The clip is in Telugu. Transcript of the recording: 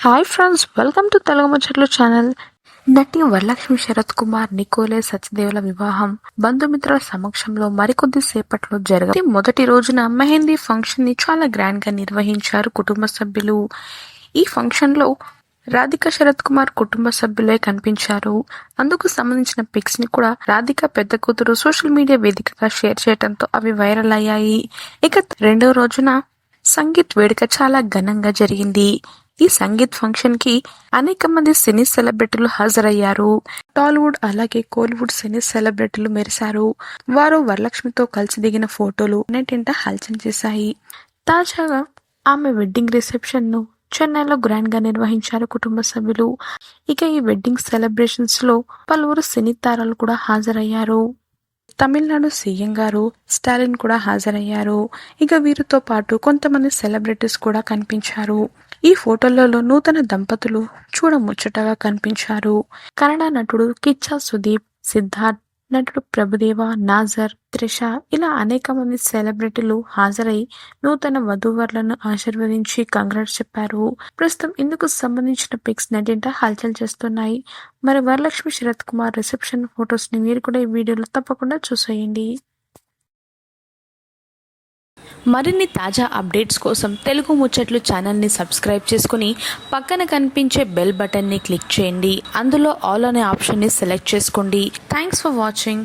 Hi friends, welcome to Telugu ముచ్చట్లు ఛానల్. నటి వరలక్ష్మి శరత్ కుమార్ నికోలే సత్యదేవుల వివాహం బంధుమిత్రుల సమక్షంలో మరికొద్ది సేపట్లో జరగనుంది. మొదటి రోజున మెహందీ ఫంక్షన్ ని చాలా గ్రాండ్ గా నిర్వహించారు కుటుంబ సభ్యులు. ఈ ఫంక్షన్ లో రాధిక శరత్ కుమార్ కుటుంబ సభ్యులే కనిపించారు. అందుకు సంబంధించిన పిక్స్ ని కూడా రాధిక పెద్ద కూతురు సోషల్ మీడియా వేదికగా షేర్ చేయడంతో అవి వైరల్ అయ్యాయి. ఇక రెండో రోజున సంగీత్ వేడుక చాలా ఘనంగా జరిగింది. ఈ సంగీత్ ఫంక్షన్ కి అనేక మంది సినీ సెలబ్రిటీలు హాజరయ్యారు. టాలీవుడ్ అలాగే కోలీవుడ్ సినీ సెలబ్రిటీలు మెరిశారు. వారు వరలక్ష్మితో కలిసి దిగిన ఫోటోలు నెట్టింట హల్చల్ చేశాయి. తాజాగా ఆమె వెడ్డింగ్ రిసెప్షన్ ను చెన్నైలో గ్రాండ్ గా నిర్వహించారు కుటుంబ సభ్యులు. ఇక ఈ వెడ్డింగ్ సెలబ్రేషన్స్ లో పలువురు సినీ తారాలు కూడా హాజరయ్యారు. తమిళనాడు సీఎం గారు స్టాలిన్ కూడా హాజరయ్యారు. ఇక వీరితో పాటు కొంతమంది సెలబ్రిటీస్ కూడా కనిపించారు. ఈ ఫోటోలలో నూతన దంపతులు చూడముచ్చటగా కనిపించారు. కన్నడ నటుడు కిచ్చా సుదీప్, సిద్ధార్థ్, నటుడు ప్రభుదేవ, నాజర్, త్రిష ఇలా అనేక మంది సెలబ్రిటీలు హాజరై నూతన వధూవరులను ఆశీర్వదించి కంగ్రాట్స్ చెప్పారు. ప్రస్తుతం ఇందుకు సంబంధించిన పిక్స్ నెట్టింట హల్చల్ చేస్తున్నాయి. మరి వరలక్ష్మి శరత్ కుమార్ రిసెప్షన్ ఫొటోస్ ని మీరు కూడా ఈ వీడియోలో తప్పకుండా చూసేయండి. మరిన్ని తాజా అప్డేట్స్ కోసం తెలుగు ముచ్చట్లు ఛానల్ని సబ్స్క్రైబ్ చేసుకుని పక్కన కనిపించే బెల్ బటన్ని క్లిక్ చేయండి. అందులో ఆల్ అనే ఆప్షన్ని సెలెక్ట్ చేసుకోండి. Thanks for watching.